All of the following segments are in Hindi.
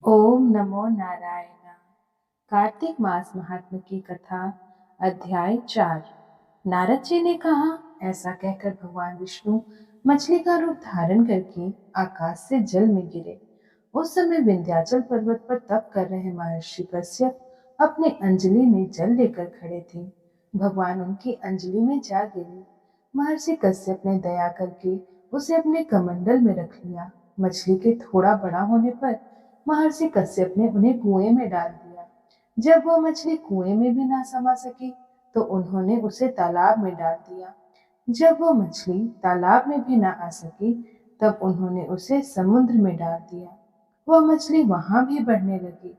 ओम नमो नारायण। कार्तिक मास महात्म्य की कथा। अध्याय 4। नारद जी ने कहा, ऐसा कहकर भगवान विष्णु मछली का रूप धारण करके आकाश से जल में गिरे। उस समय विंध्याचल पर्वत पर तप कर रहे महर्षि कश्यप अपने अंजलि में जल लेकर खड़े थे। भगवान उनकी अंजलि में जा गिरे। महर्षि कश्यप ने दया करके उसे अपने कमंडल में रख लिया। मछली के थोड़ा बड़ा होने पर महर्षि कश्यप ने उन्हें कुएं में डाल दिया। जब वह मछली कुएं में भी ना समा सकी तो उन्होंने उसे तालाब में डाल दिया। जब वह मछली तालाब में भी ना आ सकी तब उन्होंने उसे समुद्र में डाल दिया। वह मछली वहां भी बढ़ने लगी।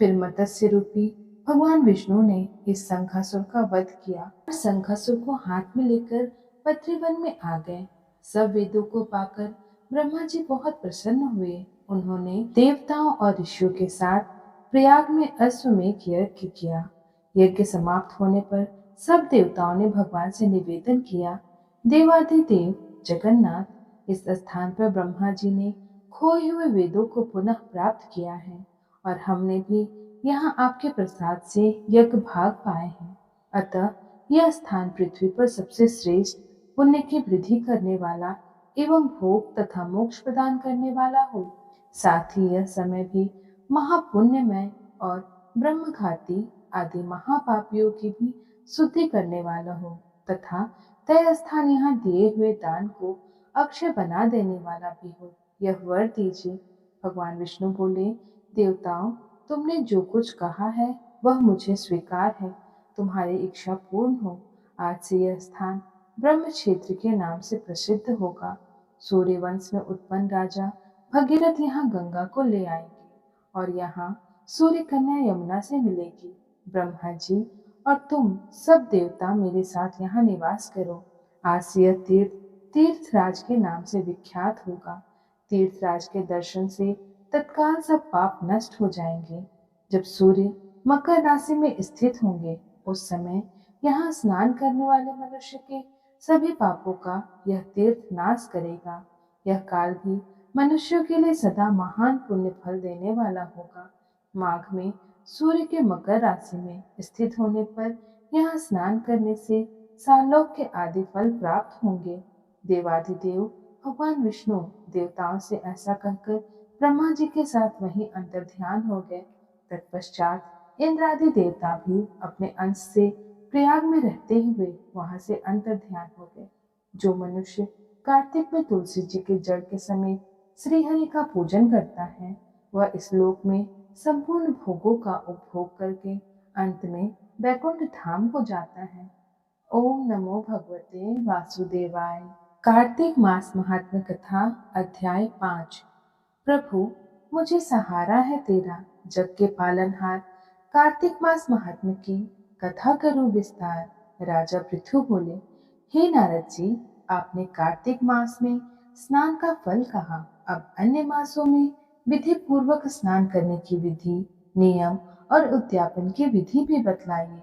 फिर मत्स्य रूपी भगवान विष्णु ने इस शंखासुर का वध किया और शंखासुर को हाथ में लेकर पृथ्वीवन में आ गए। सब वेदों को पाकर ब्रह्मा जी बहुत प्रसन्न हुए। उन्होंने देवताओं और ऋषियों के साथ प्रयाग में अश्वमेध यज्ञ किया। यज्ञ समाप्त होने पर सब देवताओं ने भगवान से निवेदन किया, देवाधिदेव जगन्नाथ, इस स्थान पर ब्रह्मा जी ने खोए हुए वेदों को पुनः प्राप्त किया है और हमने भी यहाँ आपके प्रसाद से यज्ञ भाग पाए हैं। अतः यह स्थान पृथ्वी पर सबसे श्रेष्ठ पुण्य की वृद्धि करने वाला एवं भोग तथा मोक्ष प्रदान करने वाला हो। साथ ही यह समय भी महापुण्यमय और ब्रह्मघाती आदि महापापियों की भी शुद्धि करने वाला हो तथा तय स्थान यहाँ दिए हुए दान को अक्षय बना देने वाला भी हो, यह वर दीजिए। भगवान विष्णु बोले, देवताओं, तुमने जो कुछ कहा है वह मुझे स्वीकार है। तुम्हारी इच्छा पूर्ण हो। आज से यह स्थान ब्रह्म क्षेत्र के नाम से प्रसिद्ध होगा। सूर्यवंश में उत्पन्न राजा भगीरथ यहाँ गंगा को ले आएंगे और यहाँ सूर्य कन्या यमुना से मिलेगी। ब्रह्मा जी और तुम सब देवता मेरे साथ यहाँ निवास करो। आज से यह तीर्थ तीर्थराज के नाम से विख्यात होगा। तीर्थराज के दर्शन से तत्काल सब पाप नष्ट हो जाएंगे। जब सूर्य मकर राशि में स्थित होंगे उस समय यहाँ स्नान करने वाले मनुष्य के सभी पापों का यह तीर्थ नाश करेगा। यह काल भी मनुष्यों के लिए सदा महान पुण्य फल देने वाला होगा। माघ में सूर्य के मकर राशि में स्थित होने पर यहाँ स्नान करने से सालोक के आदि फल प्राप्त होंगे। देवाधिदेव भगवान विष्णु देवताओं से ऐसा कहकर ब्रह्मा जी के साथ वहीं अंतर्ध्यान हो गए। तत्पश्चात इंद्र आदि देवता भी अपने अंश से प्रयाग में रहते हुए वहां से अंतर्ध्यान हो गए। जो मनुष्य कार्तिक में तुलसी जी के जड़ के समेत श्रीहरि का पूजन करता है वह इस लोक में संपूर्ण भोगों का उपभोग करके अंत में वैकुंठ धाम को जाता है। ओम नमो भगवते वासुदेवाय। कार्तिक मास महात्म्य कथा। अध्याय 5। प्रभु, मुझे सहारा है तेरा, जग के पालनहार। कार्तिक मास महात्म्य की कथा करूं विस्तार। राजा पृथु बोले, हे नारद जी, आपने कार्तिक मास में स्नान का फल कहा। अब अन्य मासों में विधि पूर्वक स्नान करने की विधि, नियम और उद्यापन की विधि भी बतलाइए।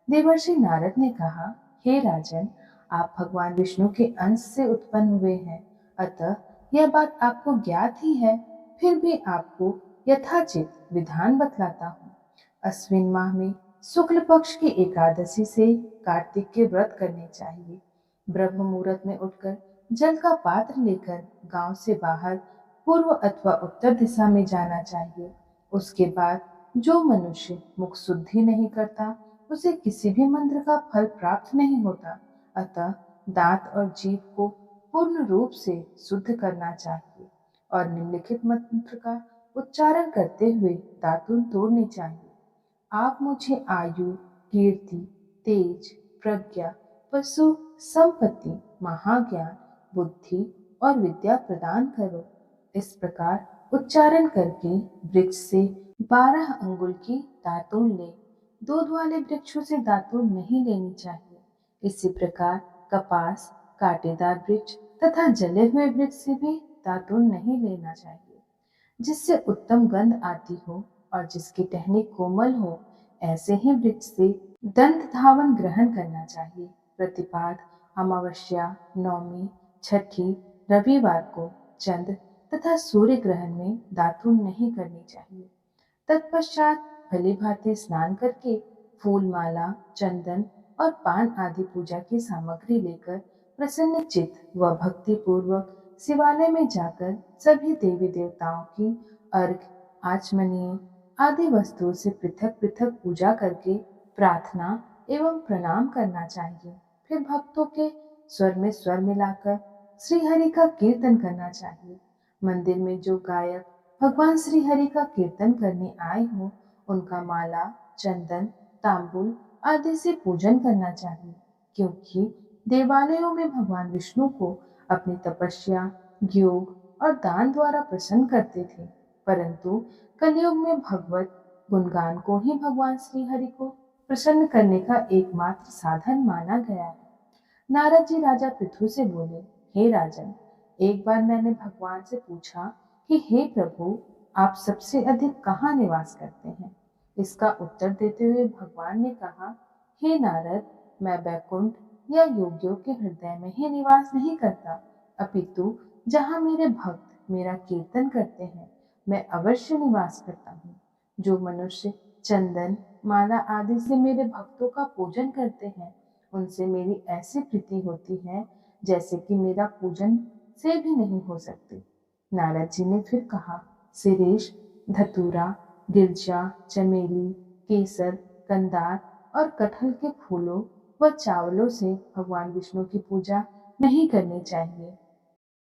देवर्षि नारद ने कहा, हे राजन, आप भगवान विष्णु के अंश से उत्पन्न हुए हैं, अतः यह बात आपको ज्ञात ही है। फिर भी आपको यथाचित विधान बतलाता हूँ। अश्विन माह में शुक्ल पक्ष की एकादशी से कार्तिक के व्रत करने चाहिए। ब्रह्म मुहूर्त में उठकर जल का पात्र लेकर गांव से बाहर पूर्व अथवा उत्तर दिशा में जाना चाहिए। उसके बाद जो मनुष्य मुख शुद्धि नहीं करता उसे किसी भी मंत्र का फल प्राप्त नहीं होता। अतः दांत और जीभ को पूर्ण रूप से शुद्ध करना चाहिए और निम्नलिखित मंत्र का उच्चारण करते हुए दातुन तोड़नी चाहिए। आप मुझे आयु, कीर्ति, तेज, प्रज्ञा, पशु, संपत्ति, महाज्ञान, बुद्धि और विद्या प्रदान करो। इस प्रकार उच्चारण करके वृक्ष से 12 अंगुल की दातून ले। दूध वाले वृक्षों से दातून नहीं लेनी चाहिए। इसी प्रकार कपास, कांटेदार वृक्ष तथा जले हुए वृक्ष से भी दातून नहीं लेना चाहिए। जिससे उत्तम गंध आती हो और जिसकी टहनी कोमल हो, ऐसे ही वृक्ष से दंत धावन ग्रहण करना चाहिए। प्रतिपाद, अमावस्या, नवमी, छठी, रविवार को चंद्र तथा सूर्य ग्रहण में दातुन नहीं करनी चाहिए। तत्पश्चात भली भांति स्नान करके फूल माला, चंदन और पान आदि पूजा की सामग्री लेकर प्रसन्न चित्त व भक्ति पूर्वक शिवालय में जाकर सभी देवी देवताओं की अर्घ, आचमनीय आदि वस्तुओं से पृथक पृथक पूजा करके प्रार्थना एवं प्रणाम करना चाहिए। फिर भक्तों के स्वर में स्वर मिलाकर श्री हरि का कीर्तन करना चाहिए। मंदिर में जो गायक भगवान श्री हरि का कीर्तन करने आए हो, उनका माला, चंदन, तांबुल आदि से पूजन करना चाहिए, क्योंकि देवालयों में भगवान विष्णु को अपनी तपस्या, योग और दान द्वारा प्रसन्न करते थे। परंतु कलयुग में भगवत गुणगान को ही भगवान श्री हरि को प्रसन्न करने का एकमात्र साधन माना गया है। नारद जी राजा पृथु से बोले, हे राजन, एक बार मैंने भगवान से पूछा कि हे प्रभु, आप सबसे अधिक कहाँ निवास करते हैं? इसका उत्तर देते हुए भगवान ने कहा, हे नारद, मैं वैकुंठ या योगियों के हृदय में ही निवास नहीं करता, अपितु जहाँ मेरे भक्त मेरा कीर्तन करते हैं, मैं अवश्य निवास करता हूँ। जो मनुष्य चंदन, माला आदि से मेरे भक्तों का पूजन करते हैं, उनसे मेरी ऐसी प्रीति होती है जैसे कि मेरा पूजन से भी नहीं हो सकती। नारद जी ने फिर कहा, शिरीष, धतूरा, गिरजा, चमेली, केसर, कंदार और कटहल के फूलों व चावलों से भगवान विष्णु की पूजा नहीं करनी चाहिए।